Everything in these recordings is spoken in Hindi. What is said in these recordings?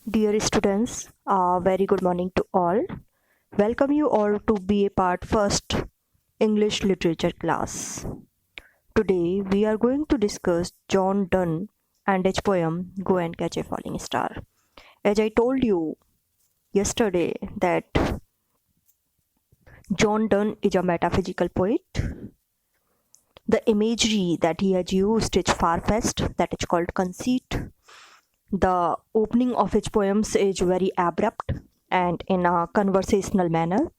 Dear students, very good morning to all. Welcome you all to BA Part First English Literature class. Today we are going to discuss John Donne and his poem Go and Catch a Falling Star. As I told you yesterday that John Donne is a metaphysical poet. The imagery that he has used is far-fetched, that is called conceit. The opening of his poems is very abrupt and in a conversational manner.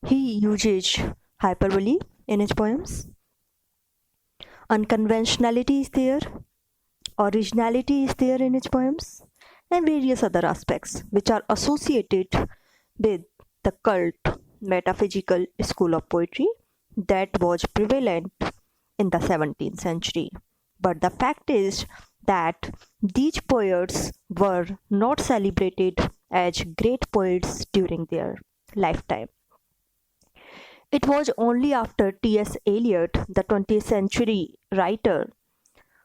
He uses hyperbole in his poems. Unconventionality is there, originality is there in his poems, and various other aspects which are associated with the cult metaphysical school of poetry that was prevalent in the 17th century. But the fact is that these poets were not celebrated as great poets during their lifetime. It was only after T.S. Eliot, the 20th century writer,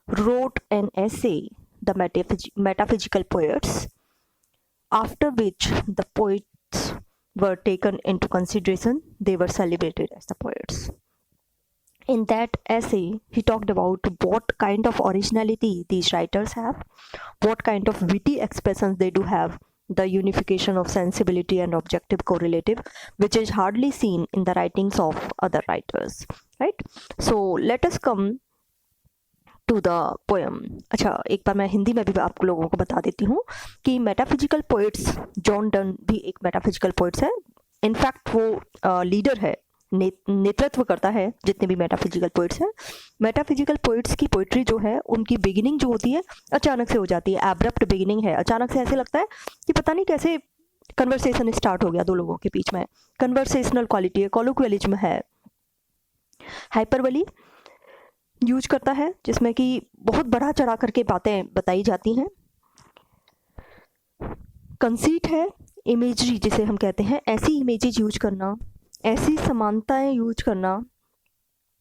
wrote an essay, The Metaphysical Poets, after which the poets were taken into consideration, they were celebrated as the poets. In that essay, he talked about what kind of originality these writers have, what kind of witty expressions they do have, the unification of sensibility and objective correlative, which is hardly seen in the writings of other writers, right? So let us come to the poem. अच्छा, एक बार मैं हिंदी में भी आप लोगों को बता देती हूँ कि मेटाफिजिकल पोइट्स, जॉन डन भी एक मेटाफिजिकल पोइट्स है. इनफैक्ट वो लीडर है, नेतृत्व करता है जितने भी मेटाफिजिकल पोइट्स हैं. मेटाफिजिकल पोइट्स की पोइट्री जो है उनकी बिगिनिंग जो होती है अचानक से हो जाती है, एब्रप्ट बिगिनिंग है. अचानक से ऐसे लगता है कि पता नहीं कैसे कन्वर्सेशन स्टार्ट हो गया दो लोगों के बीच में. कन्वर्सेशनल क्वालिटी है, कोलोक्वियलिज्म है. हाइपरबली यूज करता है जिसमें कि बहुत बढ़ा चढ़ा करके बातें बताई जाती हैं. कंसीट है, इमेजरी जिसे हम कहते हैं, ऐसी इमेजेस यूज करना, ऐसी समानताएं यूज करना,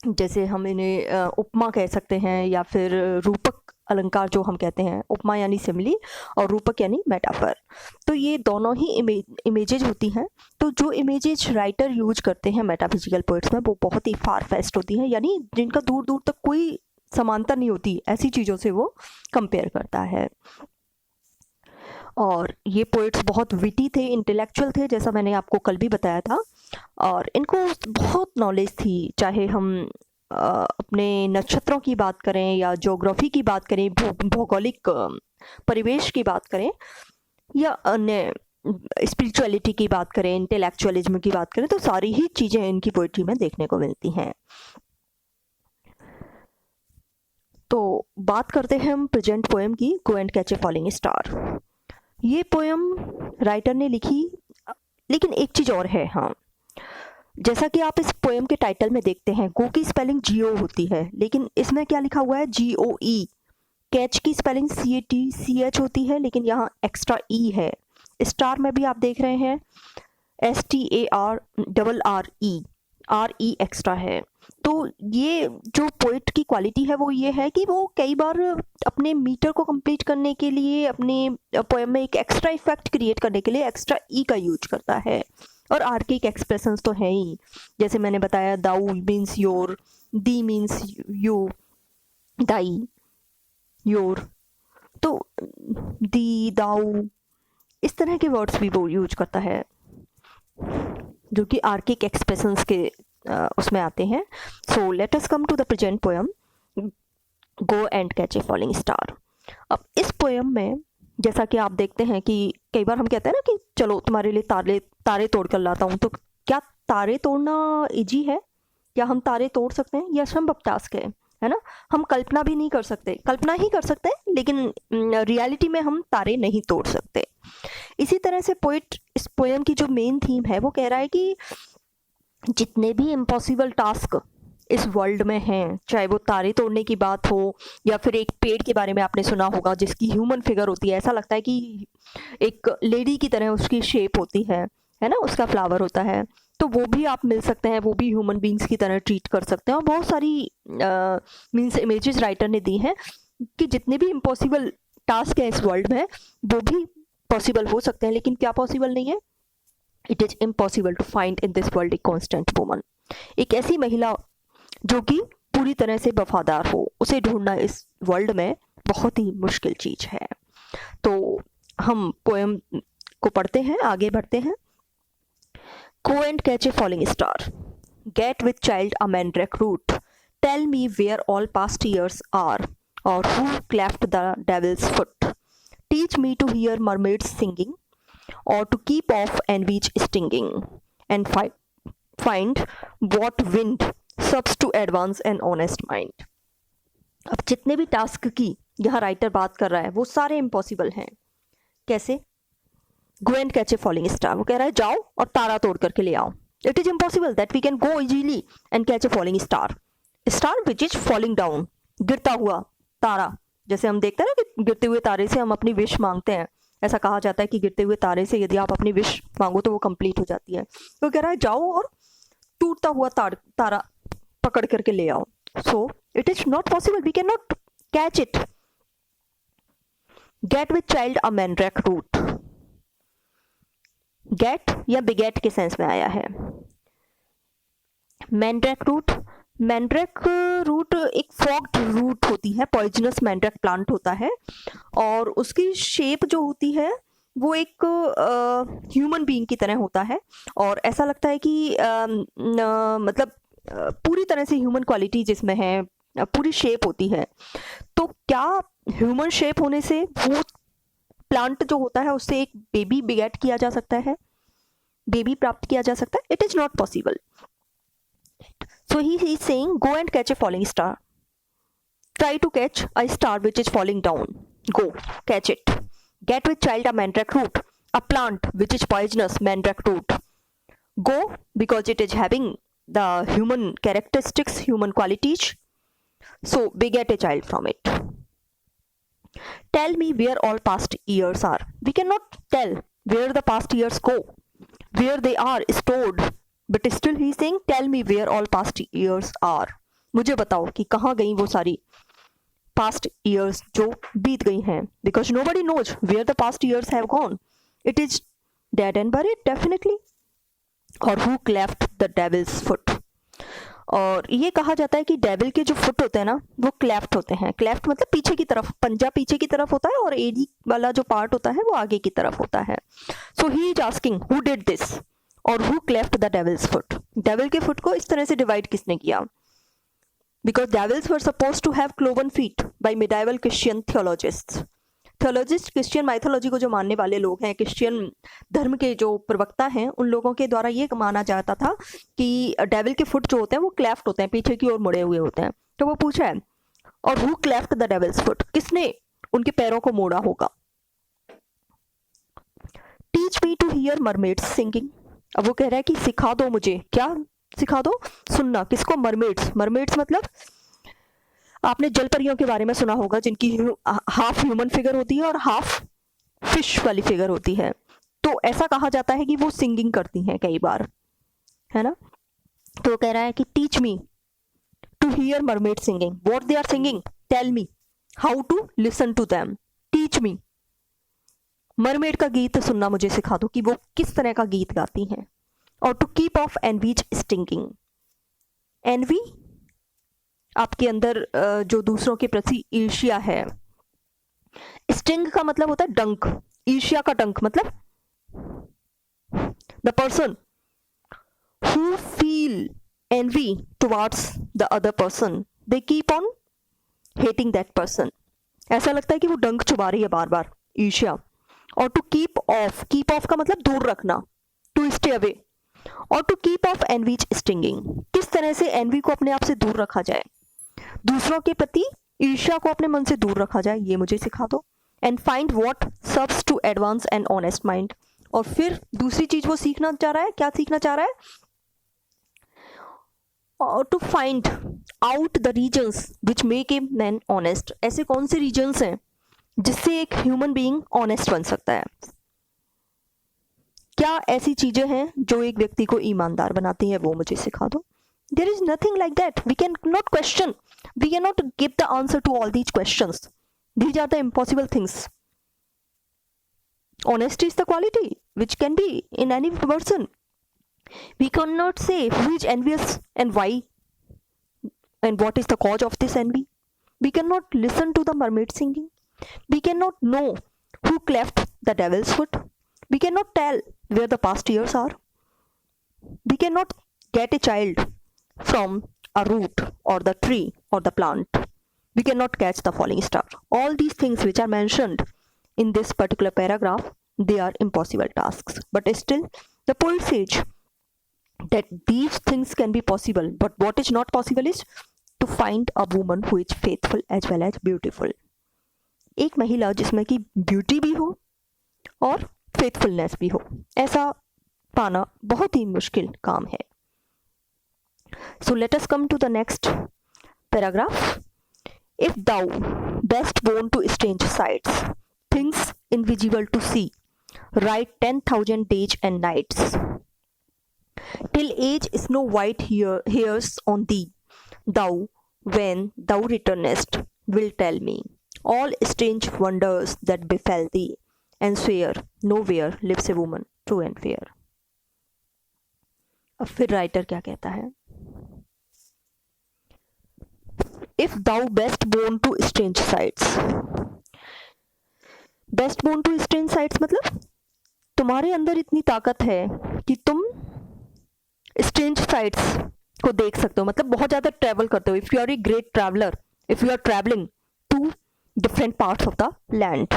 जैसे हम इन्हें उपमा कह सकते हैं या फिर रूपक अलंकार जो हम कहते हैं. उपमा यानी सिमिली और रूपक यानी मेटाफर. तो ये दोनों ही इमेजेज होती हैं. तो जो इमेजेज राइटर यूज करते हैं मेटाफिजिकल पोइट्स में वो बहुत ही फार फेस्ट होती हैं, यानी जिनका दूर दूर तक कोई समानता नहीं होती, ऐसी चीज़ों से वो कंपेयर करता है. और ये पोइट्स बहुत विटी थे, इंटेलेक्चुअल थे, जैसा मैंने आपको कल भी बताया था. और इनको बहुत नॉलेज थी, चाहे हम अपने नक्षत्रों की बात करें या ज्योग्राफी की बात करें, भौगोलिक परिवेश की बात करें या अन्य स्पिरिचुअलिटी की बात करें, इंटेलेक्चुअलिज्म की बात करें, तो सारी ही चीज़ें इनकी पोइट्री में देखने को मिलती हैं. तो बात करते हैं हम प्रेजेंट पोएम की, गो and catch a falling star. ये पोएम राइटर ने लिखी, लेकिन एक चीज़ और है. हाँ, जैसा कि आप इस पोएम के टाइटल में देखते हैं, गो की स्पेलिंग GO होती है, लेकिन इसमें क्या लिखा हुआ है, GOE. कैच की स्पेलिंग CATCH होती है, लेकिन यहाँ एक्स्ट्रा E है. स्टार में भी आप देख रहे हैं STARRRE एक्स्ट्रा है. तो ये जो पोइट की क्वालिटी है वो ये है कि वो कई बार अपने मीटर को कंप्लीट करने के लिए, अपने पोएम में एक एक्स्ट्रा इफेक्ट क्रिएट करने के लिए एक्स्ट्रा E का यूज करता है. और आर्किक एक्सप्रेशंस तो हैं ही, जैसे मैंने बताया, thou means your, thee means you, thy, your. तो दी, दाऊ, इस तरह के वर्ड्स भी वो यूज करता है जो कि आर्किक एक्सप्रेशंस के उसमें आते हैं. So let us come to the present poem, go and catch a falling star. अब इस पोएम में जैसा कि आप देखते हैं कि कई बार हम कहते हैं ना कि चलो तुम्हारे लिए तारे तोड़ कर लाता हूँ. तो क्या तारे तोड़ना इजी है? क्या हम तारे तोड़ सकते हैं? यह असंभव टास्क है ना. हम कल्पना भी नहीं कर सकते, कल्पना ही कर सकते हैं, लेकिन रियलिटी में हम तारे नहीं तोड़ सकते. इसी तरह से पोइट इस पोएम की जो मेन थीम है वो कह रहा है कि जितने भी इम्पॉसिबल टास्क इस वर्ल्ड में हैं, चाहे वो तारे तोड़ने की बात हो या फिर एक पेड़ के बारे में आपने सुना होगा जिसकी ह्यूमन फिगर होती है, ऐसा लगता है कि एक लेडी की तरह उसकी शेप होती है ना, उसका फ्लावर होता है. तो वो भी आप मिल सकते हैं, वो भी ह्यूमन बींग्स की तरह ट्रीट कर सकते हैं. और बहुत सारी मीन्स इमेजेस राइटर ने दी हैं कि जितने भी इम्पॉसिबल टास्क हैं इस वर्ल्ड में वो भी पॉसिबल हो सकते हैं, लेकिन क्या पॉसिबल नहीं है? It is impossible to find in this world a constant woman. एक ऐसी महिला जो कि पूरी तरह से वफादार हो, उसे ढूंढना इस वर्ल्ड में बहुत ही मुश्किल चीज है। तो हम पोएम को पढ़ते हैं, आगे बढ़ते हैं। Go and catch a falling star. Get with child a mandrake root. Tell me where all past years are, or who cleft the devil's foot. Teach me to hear mermaids singing, or to keep off envy's stinging, and find what wind subs to advance an honest mind. अब जितने भी टास्क की यहाँ राइटर बात कर रहा है वो सारे इम्पॉसिबल हैं। कैसे? गो and catch a falling star, वो कह रहा है जाओ और तारा तोड़ करके ले आओ। It is impossible that we can go easily and catch a falling star, star which is falling down, गिरता हुआ तारा। जैसे हम देखते हैं ना कि गिरते हुए तारे से हम अपनी विश मांगते हैं, ऐसा कहा जाता है कि गिरते हुए तारे से यदि आप अपनी विश मांगो तो वो कंप्लीट हो जाती है। तो कह रहा है जाओ और टूटता हुआ तारा पकड़ करके ले आओ। So it is not possible, we can not catch it. Get with child a mandrake root, get या बिगेट के सेंस में आया है। मैंड्रेक रूट, मैंड्रेक रूट एक फॉग्ड रूट होती है, पॉइजनस मैंड्रेक प्लांट होता है, और उसकी शेप जो होती है वो एक ह्यूमन बीइंग की तरह होता है, और ऐसा लगता है कि मतलब पूरी तरह से ह्यूमन क्वालिटी जिसमें है, पूरी शेप होती है। तो क्या ह्यूमन शेप होने से वो प्लांट जो होता है उससे एक बेबी बिगेट किया जा सकता है, बेबी प्राप्त किया जा सकता है? It is not possible. So he is saying go and catch a falling star, try to catch a star which is falling down, go catch it. Get with child a mandrake root, a plant which is poisonous mandrake root, go because it is having the human characteristics, human qualities, so beget a child from it. Tell me where all past years are. We cannot tell where the past years go, where they are stored, but still he is saying tell me where all past years are. मुझे बताओ कि कहाँ गई वो सारी past years जो बीत गई हैं, because nobody knows where the past years have gone. It is dead and buried definitely. और who cleft the devil's foot. और ये कहा जाता है कि डेविल के जो फुट होते हैं ना वो क्लेफ्ट होते हैं। क्लेफ्ट मतलब पीछे की तरफ, पंजा पीछे की तरफ होता है और एडी वाला जो पार्ट होता है वो आगे की तरफ होता है। So he is asking who did this और who cleft the devil's foot. Devil के फुट को इस तरह से डिवाइड किसने किया? Because devils were supposed to have cloven feet by medieval Christian theologists. Theologist Christian mythology को जो मानने वाले लोग हैं, क्रिश्चियन धर्म के जो प्रवक्ता हैं, उन लोगों के द्वारा ये माना जाता था कि डेविल के फुट जो होते हैं वो क्लेफ्ट होते हैं, पीछे की ओर मुड़े हुए होते हैं। तो वो पूछा है और who cleft the devil's foot, किसने उनके पैरों को मोड़ा होगा? Teach me to hear mermaids singing. अब वो कह रहा है कि सिखा दो मुझे, क्या सिखा दो? सुनना। किसको? मरमेड्स। मरमेड्स मतलब आपने जलपरियों के बारे में सुना होगा जिनकी हाफ ह्यूमन फिगर होती है और हाफ फिश वाली फिगर होती है। तो ऐसा कहा जाता है कि वो सिंगिंग करती हैं कई बार, है ना। तो कह रहा है कि teach me to hear mermaid singing, what they are singing, tell me how to listen to them, teach me. Mermaid का गीत सुनना मुझे सिखा दो कि वो किस तरह का गीत गाती हैं। और to keep off envy's stinging. Envy आपके अंदर जो दूसरों के प्रति ईर्ष्या है। स्टिंग का मतलब होता है डंक, ईर्ष्या का डंक मतलब the person who feel envy towards the other person, they keep on hating that person. ऐसा लगता है कि वो डंक चुबा रही है बार बार, ईर्ष्या। और to keep off, keep off का मतलब दूर रखना, टू स्टे अवे। और to keep off envy's stinging, किस तरह से एनवी को अपने आप से दूर रखा जाए, दूसरों के प्रति ईर्ष्या को अपने मन से दूर रखा जाए, ये मुझे सिखा दो। And find what serves to advance an honest mind. और फिर दूसरी चीज वो सीखना चाह रहा है, क्या सीखना चाह रहा है? और to find out the reasons which make a man honest. ऐसे कौन से रीजन्स हैं जिससे एक ह्यूमन बीइंग ऑनेस्ट बन सकता है? क्या ऐसी चीजें हैं जो एक व्यक्ति को ईमानदार बनाती हैं, वो मुझे सिखा दो। There is nothing like that. We cannot question. We cannot give the answer to all these questions. These are the impossible things. Honesty is the quality which can be in any person. We cannot say who is envious and why, and what is the cause of this envy. We cannot listen to the mermaid singing. We cannot know who cleft the devil's foot. We cannot tell where the past years are. We cannot get a child from a root or the tree or the plant. We cannot catch the falling star. All these things which are mentioned in this particular paragraph, they are impossible tasks. But still, the poet says that these things can be possible. But what is not possible is to find a woman who is faithful as well as beautiful. एक महिला जिसमें की ब्यूटी भी हो और फेथफुलनेस भी हो, ऐसा पाना बहुत ही मुश्किल काम है. So let us come to the next paragraph. If thou best born to strange sights, things invisible to see, write 10,000 days and nights, till age snow white hairs on thee, thou, when thou returnest, will tell me all strange wonders that befell thee, and swear nowhere lives a woman true and fair. अब फिर राइटर क्या कहता है? If thou best born to strange sights, best born to strange sights मतलब तुम्हारे अंदर इतनी ताकत है कि तुम स्ट्रेंज साइट्स को देख सकते हो, मतलब बहुत ज़्यादा ट्रैवल करते हो. If you are a great traveller, if you are travelling to different parts of the land.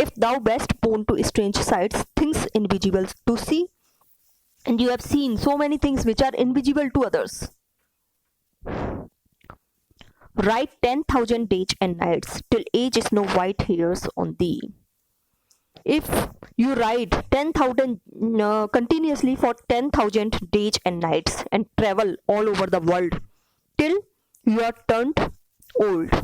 If thou best born to strange sights, things invisible to see, and you have seen so many things which are invisible to others, write 10,000 days and nights till age is no white hairs on thee. If you ride 10,000 continuously for 10,000 days and nights and travel all over the world till you are turned old.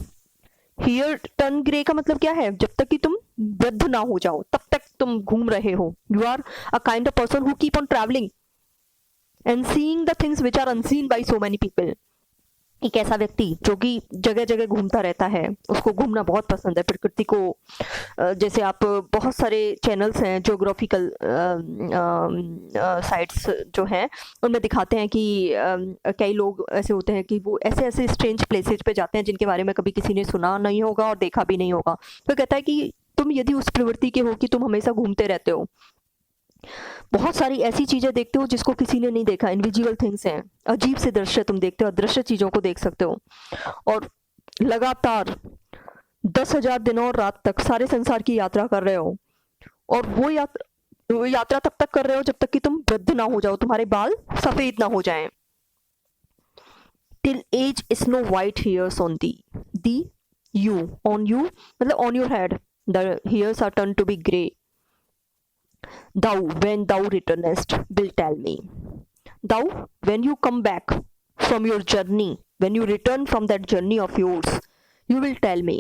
Here turn grey का मतलब क्या है? जब तक कि तुम वृद्ध ना हो जाओ तब तक तुम घूम रहे हो. You are a kind of person who keep on travelling and seeing the things which are unseen by so many people. एक ऐसा व्यक्ति जो कि जगह जगह घूमता रहता है, उसको घूमना बहुत पसंद है, प्रकृति को. जैसे आप बहुत सारे चैनल्स हैं ज्योग्राफिकल साइट्स जो हैं उनमें दिखाते हैं कि कई लोग ऐसे होते हैं कि वो ऐसे ऐसे स्ट्रेंज प्लेसेज पे जाते हैं जिनके बारे में कभी किसी ने सुना नहीं होगा और देखा भी नहीं होगा. तो कहता है कि तुम यदि उस प्रवृत्ति के हो कि तुम हमेशा घूमते रहते हो, बहुत सारी ऐसी चीजें देखते हो जिसको किसी ने नहीं देखा, इनविजिबल थिंग्स हैं, अजीब से दृश्य तुम देखते हो, अदृश्य चीजों को देख सकते हो, और लगातार 10,000 दिनों और रात तक सारे संसार की यात्रा कर रहे हो, और वो यात्रा तब तक कर रहे हो जब तक कि तुम वृद्ध ना हो जाओ, तुम्हारे बाल सफेद ना हो जाएं. Till age is no white hairs on thee, you on you मतलब on your head the hairs are turn to be grey. Thou, when thou returnest, will tell me. Thou, when you come back from your journey, when you return from that journey of yours, you will tell me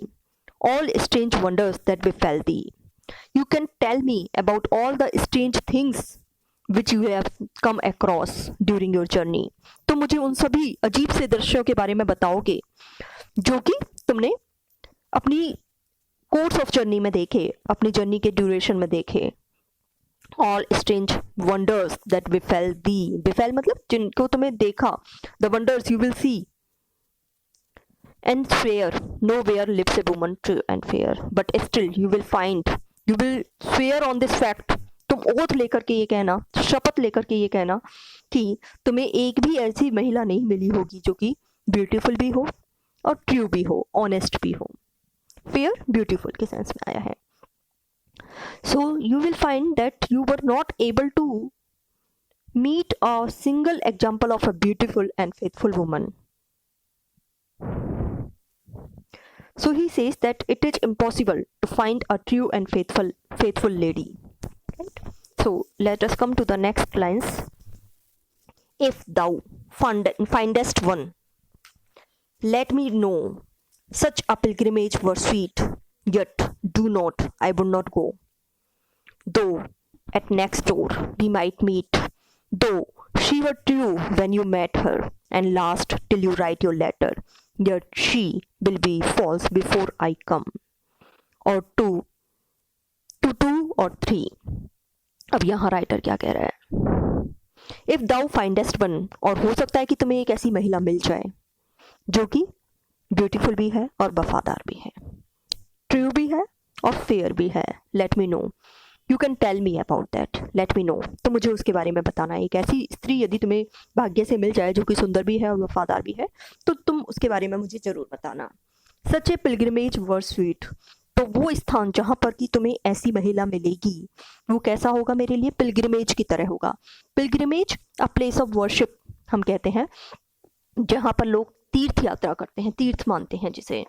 all strange wonders that befell thee. You can tell me about all the strange things which you have come across during your journey. तो मुझे उन सभी अजीब से दृश्यों के बारे में बताओगे जो कि तुमने अपनी कोर्स ऑफ जर्नी में देखे, अपनी जर्नी के ड्यूरेशन में देखे. All strange wonders that befell thee. Befell मतलब जिनको तुमने देखा. The wonders you will see. And swear nowhere lives a woman true and fair. But still you will find, you will swear on this fact. तुम ओथ लेकर के ये कहना, शपथ लेकर के ये कहना कि तुम्हें एक भी ऐसी महिला नहीं मिली होगी जो कि ब्यूटीफुल भी हो और ट्रू भी हो, ऑनेस्ट भी हो. फेयर ब्यूटीफुल के सेंस में आया है. So you will find that you were not able to meet a single example of a beautiful and faithful woman. So he says that it is impossible to find a true and faithful lady. Right? So let us come to the next lines. If thou findest one, let me know. Such a pilgrimage were sweet, yet do not, I would not go. Though at next door we might meet, though she were true when you met her, and last till you write your letter, yet she will be false before I come, or two or three. अब यहाँ राइटर क्या कह रहा है, इफ दाउ फाइंडेस्ट वन, और हो सकता है कि तुम्हें एक ऐसी महिला मिल जाए जो कि ब्यूटीफुल भी है और वफादार भी है, ट्रू भी है और फेयर भी है, let me know, you can tell me about that, let me know, तो मुझे उसके बारे में बताना है। एक ऐसी स्त्री यदि तुम्हें भाग्य से मिल जाए जो कि सुंदर भी है और वफादार भी है, तो तुम उसके बारे में मुझे जरूर बताना। सच ए पिलग्रिमेज वर स्वीट, तो वो स्थान जहाँ पर कि तुम्हें ऐसी महिला मिलेगी वो कैसा होगा मेरे लिए, पिलग्रिमेज की तरह होगा। Pilgrimage a place of worship हम कहते हैं, जहाँ पर लोग तीर्थ यात्रा करते हैं, तीर्थ मानते हैं जिसे,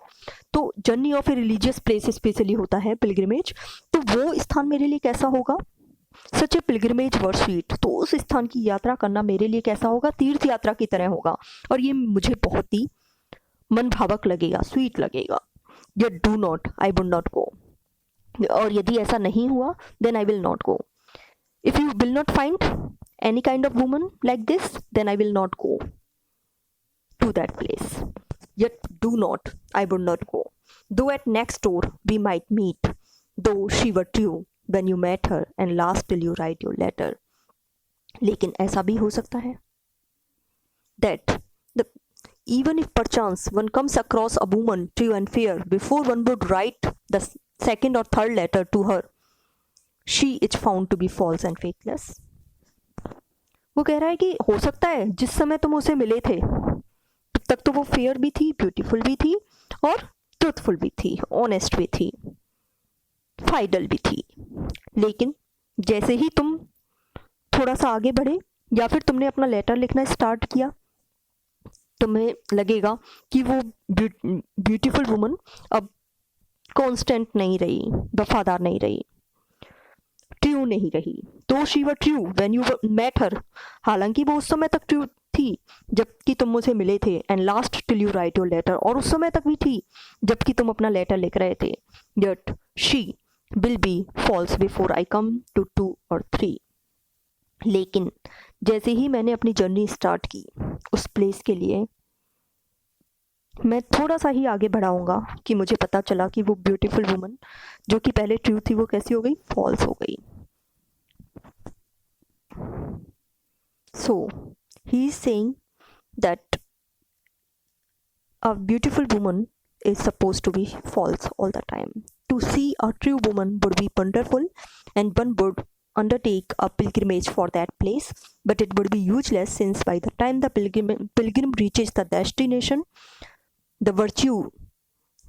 तो journey of a religious place specially होता है पिलग्रिमेज, तो वो स्थान मेरे लिए कैसा होगा, सच ए पिलग्रिमेज वर स्वीट, तो उस स्थान की यात्रा करना मेरे लिए कैसा होगा, तीर्थ यात्रा की तरह होगा, और ये मुझे बहुत ही मन भावक लगेगा, स्वीट लगेगा। Yet do not, I would not go, और यदि ऐसा नहीं हुआ then I will not go, if you will not find any kind of woman like this then I will not go to that place. Yet do not, I would not go. Though at next door we might meet, though she were true when you met her and last till you write your letter. लेकिन ऐसा भी हो सकता है that the even if perchance one comes across a woman true and fair before one would write the second or third letter to her, she is found to be false and faithless. वो कह रहा है कि हो सकता है जिस समय तुम उसे मिले थे तक तो वो फेयर भी थी, ब्यूटीफुल भी थी और ट्रूथफुल भी थी, ऑनेस्ट भी थी, फाइडल भी थी, लेकिन जैसे ही तुम थोड़ा सा आगे बढ़े या फिर तुमने अपना लेटर लिखना स्टार्ट किया, तुम्हें लगेगा कि वो ब्यूटीफुल वुमन अब कांस्टेंट नहीं रही, वफादार नहीं रही, ट्रू नहीं रही। तो she were true when you met her, हालांकि वो उस समय तक ट्रू थी जबकि तुम मुझे मिले थे, and last till you write your letter, और उस समय तक भी थी जबकि तुम अपना लेटर लिख रहे थे। Yet she will be false before I come to 2 or 3, लेकिन जैसे ही मैंने अपनी जर्नी स्टार्ट की उस प्लेस के लिए, मैं थोड़ा सा ही आगे बढ़ाऊंगा कि मुझे पता चला कि वो ब्यूटीफुल वुमन जो कि पहले ट्रू थी वो कैसी हो गई, फॉल्स हो गई। सो he is saying that a beautiful woman is supposed to be false all the time. To see a true woman would be wonderful, and one would undertake a pilgrimage for that place, but it would be useless since by the time the pilgrim reaches the destination, the virtue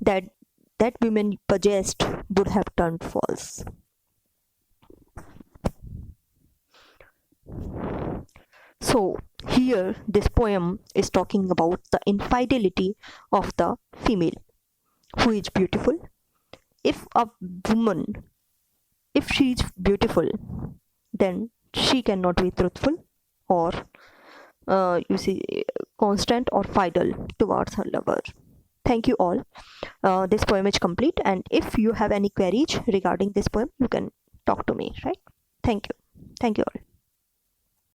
that women possessed would have turned false. So here this poem is talking about the infidelity of the female who is beautiful. If a woman, if she is beautiful, then she cannot be truthful or you see constant or fidel towards her lover. Thank you all. This poem is complete, and if you have any queries regarding this poem you can talk to me, right? Thank you all.